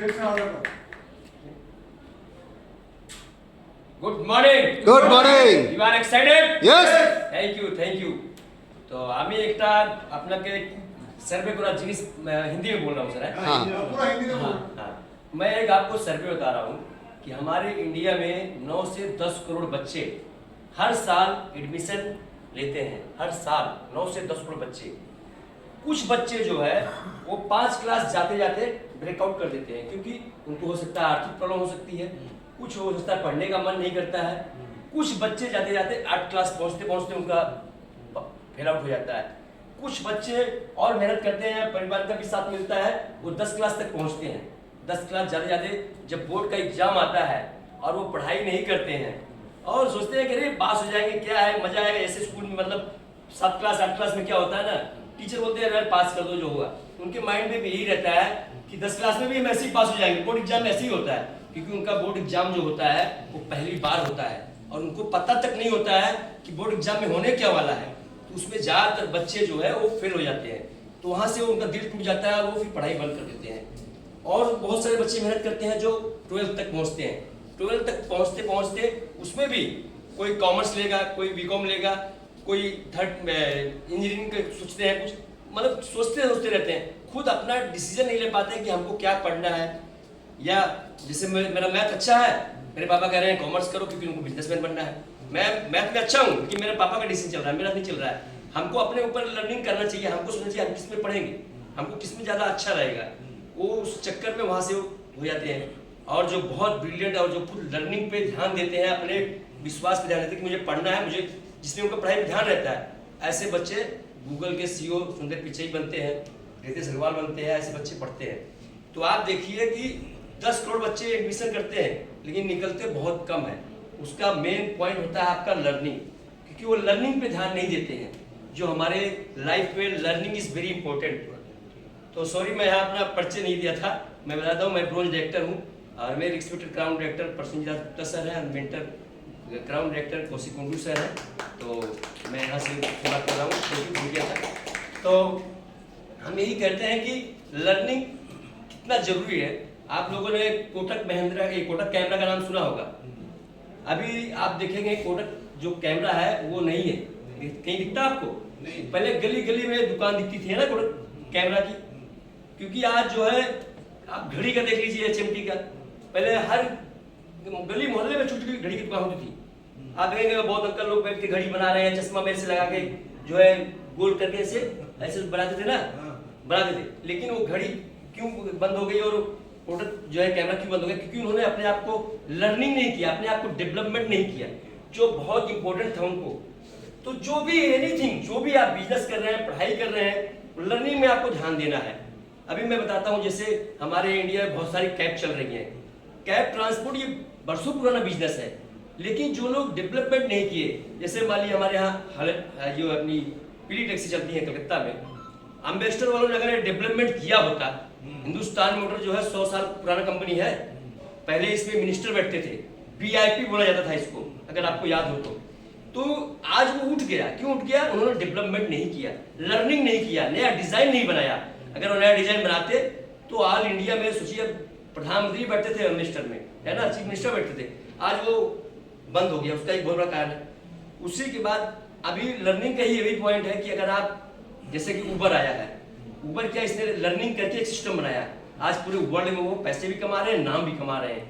Good morning. Good morning. You are excited? Yes. Thank you. तो আমি একটা আপনাকে सर्वे करा जिनिस हिंदी में बोल रहा हूँ सर। हाँ। पूरा हिंदी में बोलो। हाँ। मैं एक आपको सर्वे बता रहा हूँ कि हमारे इंडिया में 9 से 10 करोड़ बच्चे हर साल एडमिशन लेते हैं। हर साल 9 से 10 करोड़ बच्चे। कुछ बच्चे जो है वो 5 क्लास जाते जाते ब्रेकआउट कर देते हैं, क्योंकि उनको हो सकता है आर्थिक प्रॉब्लम हो सकती है, कुछ हो सकता है पढ़ने का मन नहीं करता है। कुछ बच्चे जाते जाते 8 क्लास पहुंचते पहुंचते उनका फेल आउट हो जाता है। कुछ बच्चे और मेहनत करते हैं, परिवार का भी साथ मिलता है, वो 10 क्लास तक पहुंचते हैं। 10 क्लास जाते जाते जब बोर्ड का एग्जाम आता है और वो पढ़ाई नहीं करते हैं और सोचते हैं कि अरे पास हो जाएंगे, क्या है मजा आएगा ऐसे स्कूल में। मतलब 7 क्लास 8 क्लास में क्या होता है ना, टीचर बोलते हैं यार पास कर दो जो होगा। उनके माइंड में भी यही रहता है कि 10 क्लास में भी हम ऐसे ही पास हो जाएंगे, बोर्ड एग्जाम ऐसे ही होता है, क्योंकि उनका बोर्ड एग्जाम जो होता है वो पहली बार होता है और उनको पता तक नहीं होता है कि बोर्ड एग्जाम में होने क्या वाला है। तो उसमें ज्यादातर बच्चे जो है वो फेल हो जाते हैं, तो वहां से उनका दिल टूट जाता है और वो फिर पढ़ाई बंद कर देते हैं। और बहुत सारे बच्चे मेहनत करते हैं जो 12th तक पहुंचते हैं। 12th तक पहुंचते पहुंचते उसमें भी कोई कॉमर्स लेगा, कोई बीकॉम लेगा, कोई थर्ड इंजीनियरिंग के सोचते हैं, कुछ मतलब सोचते रहते हैं, खुद अपना डिसीजन नहीं ले पाते कि हमको क्या पढ़ना है। या जैसे मेरा मैथ अच्छा है, मेरे पापा कह रहे हैं कॉमर्स करो क्योंकि उनको बिजनेसमैन बनना है। मैं मैथ में अच्छा हूँ क्योंकि मेरे पापा का डिसीजन चल रहा है, मेरा नहीं चल रहा है। हमको अपने ऊपर लर्निंग करना चाहिए, हमको सोचना चाहिए हम किस में पढ़ेंगे, हमको किस में ज़्यादा अच्छा रहेगा। वो उस चक्कर में वहाँ से हो जाते हैं। और जो बहुत ब्रिलियंट और जो खुद लर्निंग पे ध्यान देते हैं, अपने विश्वास पे ध्यान देते हैं कि मुझे पढ़ना है, मुझे जिसमें उनका पढ़ाई पे ध्यान रहता है, ऐसे बच्चे गूगल के CEO सुंदर पिचई बनते हैं, रितेश अग्रवाल बनते हैं, ऐसे बच्चे पढ़ते हैं। तो आप देखिए कि 10 करोड़ बच्चे एडमिशन करते हैं लेकिन निकलते बहुत कम है। उसका मेन पॉइंट होता है आपका लर्निंग, क्योंकि वो लर्निंग पे ध्यान नहीं देते हैं, जो हमारे लाइफ में लर्निंग इज वेरी इंपॉर्टेंट। तो सॉरी मैं यहाँ अपना परिचय नहीं दिया था, मैं बताता हूँ मैं ब्रोंज डायरेक्टर हूँ और मेरे respected crown director Parsunjit Gupta sir हैं और mentor crown director Kaushik Kundu sir हैं। तो मैं यहाँ से बात कर रहा हूँ, भूल गया था। तो हम यही कहते हैं कि लर्निंग कितना जरूरी है। आप लोगों ने कोटक महिंद्रा कोटक कैमरा का नाम सुना होगा। अभी आप देखेंगे कोटक जो कैमरा है वो नहीं है, कहीं दिखता आपको? पहले गली गली में दुकान दिखती थी ना कोटक कैमरा की, क्योंकि आज जो है आप घड़ी का देख लीजिए, HMT का, पहले हर गली मोहल्ले में छोटी छोटी घड़ी की दुकान होती थी। आप देखेंगे बहुत अंकल लोग बैठ के घड़ी बना रहे हैं, चश्मा मेरे से लगा के जो है गोल करके ऐसे बनाते थे ना, बनाते थे। लेकिन वो घड़ी क्यों बंद हो गई और कोटक जो है कैमरा क्यों बंद हो गया? क्योंकि उन्होंने अपने आप को लर्निंग नहीं किया, अपने आप को डेवलपमेंट नहीं किया, जो बहुत इंपॉर्टेंट था उनको। तो जो भी एनीथिंग, जो भी आप बिजनेस कर रहे हैं, पढ़ाई कर रहे हैं, लर्निंग में आपको ध्यान देना है। अभी मैं बताता हूँ, जैसे हमारे इंडिया में बहुत सारी कैब चल रही है। कैब ट्रांसपोर्ट ये बरसों पुराना बिजनेस है, लेकिन जो लोग डेवलपमेंट नहीं किए, जैसे मान लीजिए हमारे यहाँ जो अपनी पीली टैक्सी चलती है कलकत्ता में, अम्बेसडर वालों ने अगर डेवलपमेंट किया होता, हिंदुस्तान मोटर जो है 100 साल पुराना कंपनी है, पहले इसमें मिनिस्टर बैठते थे, VIP बोला जाता था इसको, अगर आपको याद हो तो आज वो उठ गया। क्यों उठ गया? उन्होंने डेवलपमेंट नहीं किया, लर्निंग नहीं किया, नया डिजाइन नहीं बनाया। अगर वो नया डिजाइन बनाते तो ऑल इंडिया में सोचिए प्रधानमंत्री बैठते थे मिनिस्टर में, है ना, चीफ मिनिस्टर बैठते थे, आज वो बंद हो गया। उसका एक बहुत बड़ा कारण है। उसी के बाद अभी लर्निंग का ही यही पॉइंट है कि अगर आप जैसे कि उबर आया है, उबर क्या इसने लर्निंग करके एक सिस्टम बनाया, आज पूरे वर्ल्ड में वो पैसे भी कमा रहे हैं, नाम भी कमा रहे हैं।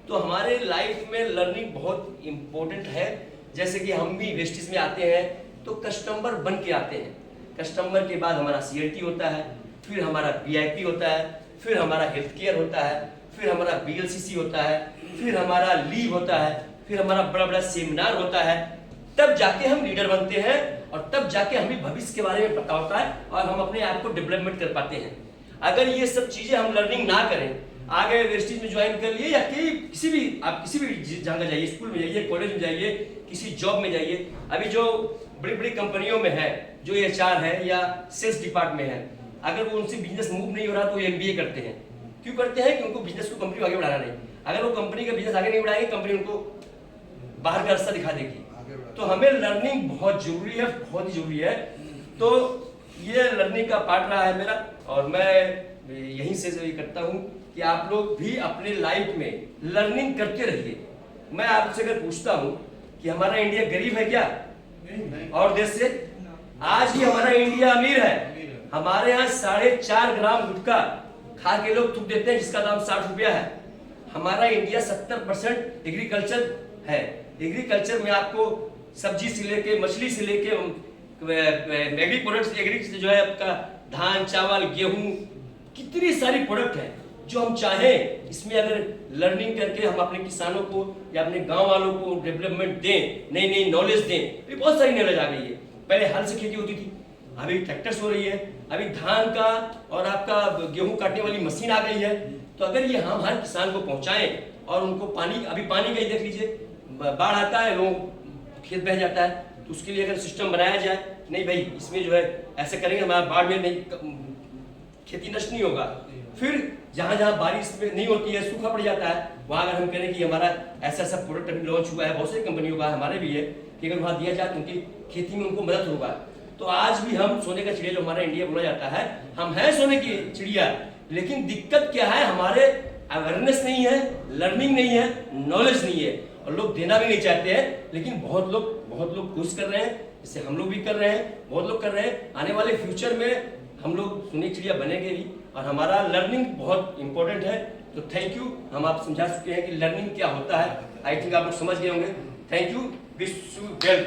तो हमारे लाइफ में लर्निंग बहुत इंपॉर्टेंट है। जैसे कि हम भी वेस्टिज में आते हैं तो कस्टमर बन के आते हैं, कस्टमर के बाद हमारा CLT होता है, फिर हमारा VIP होता है, फिर हमारा हेल्थ केयर होता है, फिर हमारा BLCC होता है, फिर हमारा लीव होता है, फिर हमारा बड़ा बड़ा सेमिनार होता है, तब जाके हम लीडर बनते हैं और तब जाके हमें भविष्य के बारे में पता होता है और हम अपने आप को डेवलपमेंट कर पाते हैं। अगर ये सब चीजें हम लर्निंग ना करें, आगे वेस्टिज में ज्वाइन कर लिए या किसी भी आप किसी भी जगह जाइए, स्कूल में जाइए, कॉलेज में जाइए, किसी जॉब में जाइए, अभी जो बड़ी बड़ी कंपनियों में है, जो HR है या सेल्स डिपार्टमेंट में है, अगर वो उनसे बिजनेस मूव नहीं हो रहा तो MBA करते हैं। क्यों करते हैं? कि उनको बिजनेस को कंपनी को आगे बढ़ाना नहीं। अगर वो कंपनी का बिजनेस आगे नहीं बढ़ाएंगे, कंपनी उनको बाहर का रास्ता दिखा देगी। तो हमें लर्निंग बहुत जरूरी है, बहुत ही जरूरी है। तो ये लर्निंग का पार्ट रहा है मेरा, और मैं यहीं से ये करता हूँ कि आप लोग भी अपने लाइफ में लर्निंग करते रहिए। मैं आपसे अगर पूछता हूँ कि हमारा इंडिया गरीब है क्या? और देश से आज ही हमारा इंडिया अमीर है। हमारे यहाँ 4.5 ग्राम गुटखा खा के लोग थूक देते हैं जिसका दाम 60 रुपया है। हमारा इंडिया 70% एग्रीकल्चर है। एग्रीकल्चर में आपको सब्जी से लेके मछली से लेके एग्री प्रोडक्ट्स, एग्री से जो है आपका धान चावल गेहूं, कितनी सारी प्रोडक्ट है जो हम चाहें इसमें अगर लर्निंग करके हम अपने किसानों को या अपने गांव वालों को डेवलपमेंट दें, नई नई नॉलेज दें। ये बहुत सारी नॉलेज आ गई है। पहले हल से खेती होती थी, अभी ट्रैक्टर्स हो रही है, अभी धान का और आपका गेहूं काटने वाली मशीन आ गई है। तो अगर ये हम हर किसान को पहुंचाएं और उनको पानी, अभी पानी का ही देख लीजिए, बाढ़ आता है, लोग खेत बह जाता है, तो उसके लिए अगर सिस्टम बनाया जाए, नहीं भाई इसमें जो है ऐसे करेंगे हमारा बाढ़ में नहीं, खेती नष्ट नहीं होगा। फिर जहां जहां बारिश में नहीं होती है, सूखा पड़ जाता है, वहां अगर हम करें कि हमारा ऐसा ऐसा प्रोडक्ट अभी लॉन्च हुआ है, बहुत सारी कंपनियों का, हमारे भी है, कि अगर वहां दिया जाए तो उनकी खेती में उनको मदद होगा। तो आज भी हम सोने का चिड़िया जो हमारा इंडिया बोला जाता है, हम हैं सोने की चिड़िया, लेकिन दिक्कत क्या है, हमारे अवेयरनेस नहीं है, लर्निंग नहीं है, नॉलेज नहीं है, और लोग देना भी नहीं चाहते हैं। लेकिन बहुत लोग कोशिश कर रहे हैं, जैसे हम लोग भी कर रहे हैं, बहुत लोग कर रहे हैं। आने वाले फ्यूचर में हम लोग सोने की चिड़िया बनेंगे भी, और हमारा लर्निंग बहुत इंपॉर्टेंट है। तो थैंक यू, हम आप समझा चुके हैं कि लर्निंग क्या होता है। आई थिंक आप लोग समझ गए होंगे। Thank you, wish you well.